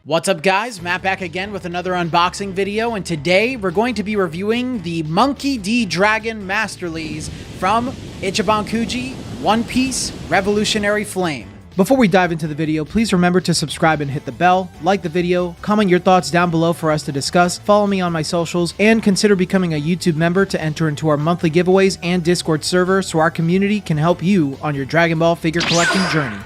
What's up guys, Matt back again with another unboxing video, and today we're going to be reviewing the Monkey D. Dragon Masterlise from Ichiban Kuji, One Piece Revolutionary Flame. Before we dive into the video, please remember to subscribe and hit the bell, like the video, comment your thoughts down below for us to discuss, follow me on my socials, and consider becoming a YouTube member to enter into our monthly giveaways and Discord server so our community can help you on your Dragon Ball figure collecting journey.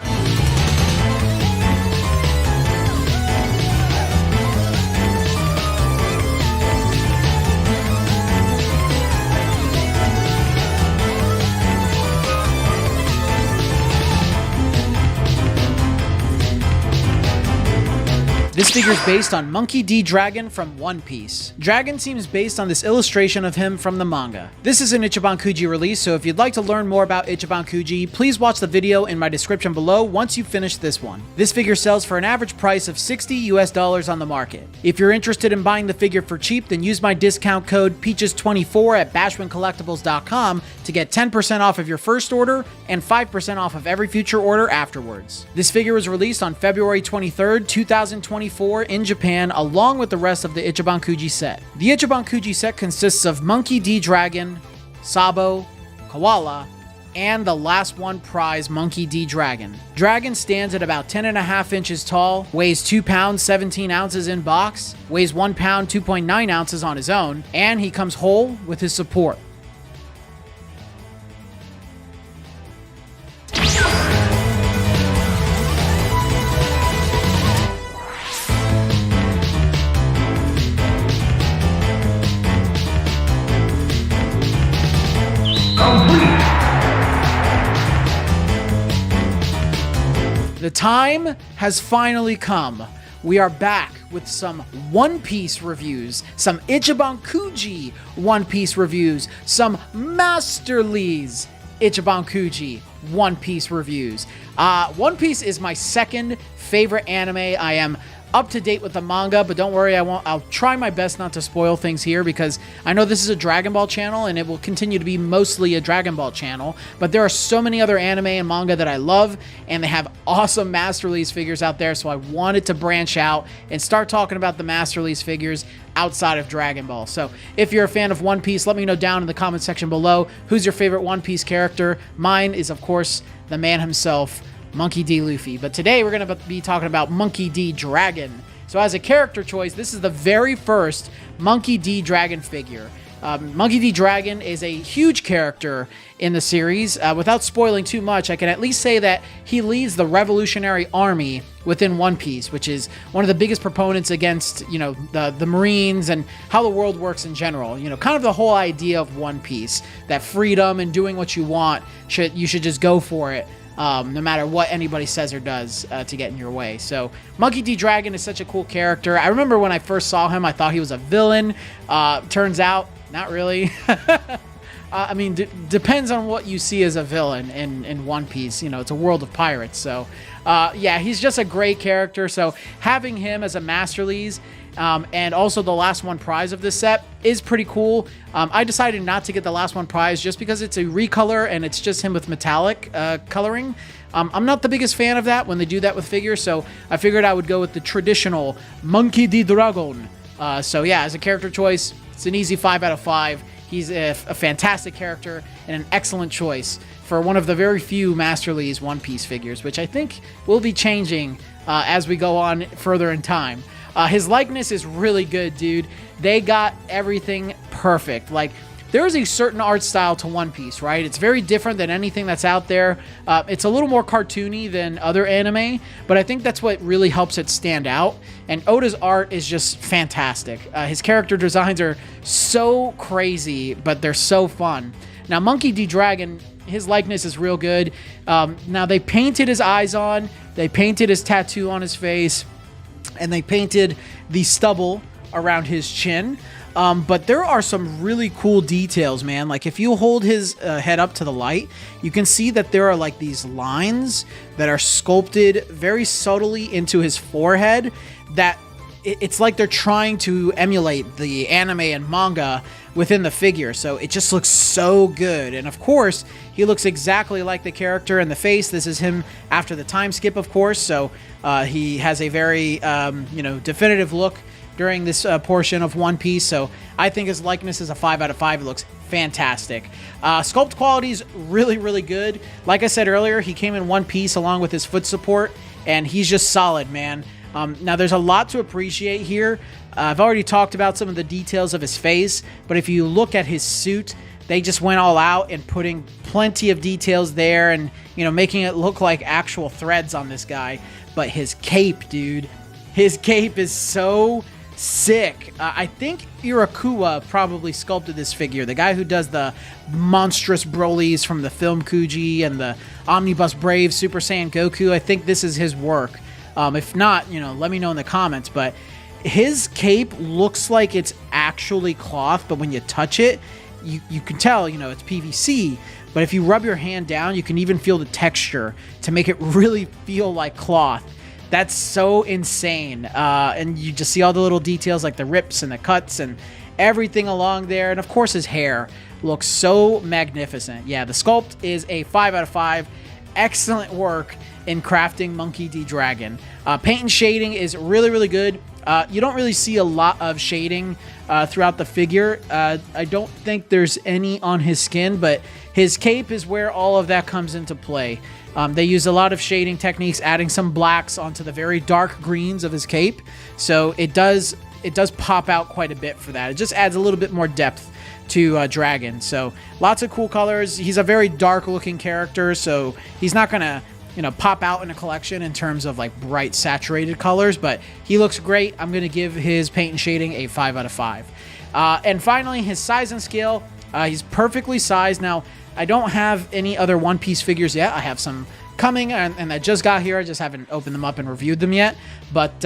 This figure is based on Monkey D. Dragon from One Piece. Dragon seems based on this illustration of him from the manga. This is an Ichiban Kuji release, so if you'd like to learn more about Ichiban Kuji, please watch the video in my description below once you finish this one. This figure sells for an average price of $60 US on the market. If you're interested in buying the figure for cheap, then use my discount code PEACHES24 at bashmancollectibles.com to get 10% off of your first order and 5% off of every future order afterwards. This figure was released on February 23rd, 2024 in Japan, along with the rest of the Ichiban Kuji set. The Ichiban Kuji set consists of Monkey D. Dragon, Sabo, Koala, and the last one prize, Monkey D. Dragon. Dragon stands at about 10.5 inches tall, weighs 2 pounds 17 ounces in box, weighs 1 pound 2.9 ounces on his own, and he comes whole with his support. The time has finally come. We are back with some One Piece reviews, some Ichiban Kuji One Piece reviews, some Masterlise Ichiban Kuji One Piece reviews. One Piece is my second favorite anime. I am up to date with the manga, but don't worry, I'll try my best not to spoil things here because I know this is a Dragon Ball channel and it will continue to be mostly a Dragon Ball channel, but there are so many other anime and manga that I love, and they have awesome Masterlise figures out there, so I wanted to branch out and start talking about the Masterlise figures outside of Dragon Ball. So if you're a fan of One Piece, let me know down in the comment section below who's your favorite One Piece character. Mine is, of course, the man himself, Monkey D. Luffy. But today we're going to be talking about Monkey D. Dragon. So as a character choice, this is the very first Monkey D. Dragon figure. Monkey D. Dragon is a huge character in the series. Without spoiling too much, I can at least say that he leads the Revolutionary Army within One Piece, which is one of the biggest proponents against, you know, the Marines and how the world works in general. You know, kind of the whole idea of One Piece, that freedom and doing what you want, you should just go for it. No matter what anybody says or does to get in your way. So Monkey D. Dragon is such a cool character. I remember when I first saw him, I thought he was a villain. Turns out, not really. I mean, depends on what you see as a villain in One Piece. You know, it's a world of pirates. So, yeah, he's just a great character. So having him as a Masterlise and also the last one prize of this set is pretty cool. I decided not to get the last one prize just because it's a recolor and it's just him with metallic coloring. I'm not the biggest fan of that when they do that with figures, so I figured I would go with the traditional Monkey D. Dragon. So yeah, as a character choice, it's an easy 5 out of 5. He's a fantastic character and an excellent choice for one of the very few Masterlise One Piece figures, which I think will be changing as we go on further in time. His likeness is really good, dude. They got everything perfect. Like, there is a certain art style to One Piece, right? It's very different than anything that's out there. It's a little more cartoony than other anime, but I think that's what really helps it stand out. And Oda's art is just fantastic. His character designs are so crazy, but they're so fun. Now, Monkey D. Dragon, his likeness is real good. Now, they painted his eyes on, they painted his tattoo on his face, and they painted the stubble around his chin. But there are some really cool details, man. Like, if you hold his head up to the light, you can see that there are like these lines that are sculpted very subtly into his forehead that it's like they're trying to emulate the anime and manga within the figure, so it just looks so good. And of course, he looks exactly like the character in the face. This is him after the time skip, of course, so he has a very, definitive look during this portion of One Piece, so I think his likeness is a 5 out of 5. It looks fantastic. Sculpt quality is really, really good. Like I said earlier, he came in one piece along with his foot support, and he's just solid, man. Now, there's a lot to appreciate here. I've already talked about some of the details of his face, but if you look at his suit, they just went all out and putting plenty of details there and, making it look like actual threads on this guy. But his cape, dude, his cape is so sick. I think Irakua probably sculpted this figure. The guy who does the monstrous Brolys from the film Kuji and the Omnibus Brave Super Saiyan Goku. I think this is his work. If not, let me know in the comments. But his cape looks like it's actually cloth, but when you touch it, you can tell, it's PVC. But if you rub your hand down, you can even feel the texture to make it really feel like cloth. That's so insane. And you just see all the little details like the rips and the cuts and everything along there. And of course, his hair looks so magnificent. Yeah, the sculpt is a 5 out of 5. Excellent work in crafting Monkey D. Dragon. Paint and shading is really, really good. You don't really see a lot of shading throughout the figure. I don't think there's any on his skin, but his cape is where all of that comes into play. They use a lot of shading techniques, adding some blacks onto the very dark greens of his cape. So it does pop out quite a bit for that. It just adds a little bit more depth to Dragon. So lots of cool colors. He's a very dark looking character, so he's not gonna pop out in a collection in terms of like bright saturated colors, but he looks great. I'm gonna give his paint and shading a 5 out of 5. And finally, his size and scale. He's perfectly sized. Now, I don't have any other One Piece figures yet. I have some coming, and I just got here. I just haven't opened them up and reviewed them yet. But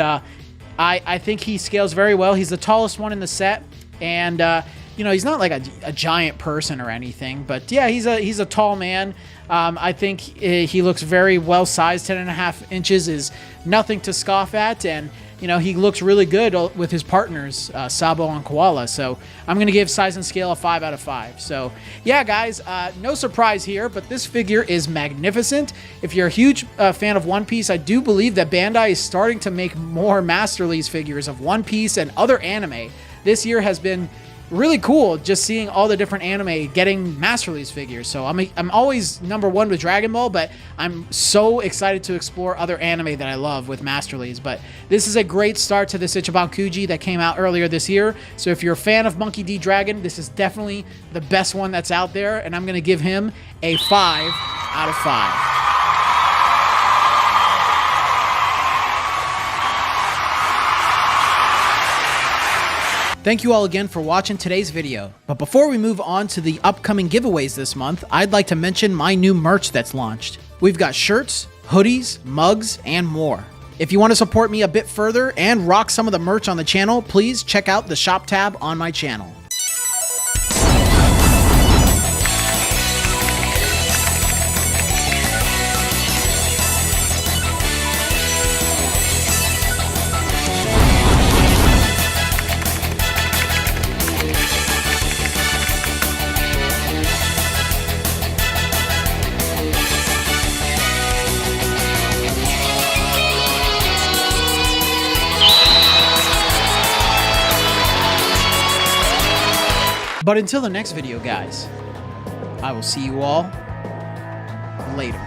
I think he scales very well. He's the tallest one in the set, and he's not like a giant person or anything. But yeah, he's a tall man. I think he looks very well sized. 10.5 inches is nothing to scoff at, and he looks really good with his partners, Sabo and Koala. So I'm going to give size and scale a 5 out of 5. So yeah, guys, no surprise here, but this figure is magnificent. If you're a huge fan of One Piece, I do believe that Bandai is starting to make more Masterlise figures of One Piece and other anime. This year has been really cool just seeing all the different anime getting Masterlise figures. So I'm always #1 with Dragon Ball, but I'm so excited to explore other anime that I love with Masterlise. But this is a great start to this Ichiban Kuji that came out earlier this year. So if you're a fan of Monkey D. Dragon, this is definitely the best one that's out there, and I'm going to give him a 5 out of 5. Thank you all again for watching today's video. But before we move on to the upcoming giveaways this month, I'd like to mention my new merch that's launched. We've got shirts, hoodies, mugs, and more. If you want to support me a bit further and rock some of the merch on the channel, please check out the shop tab on my channel. But until the next video, guys, I will see you all later.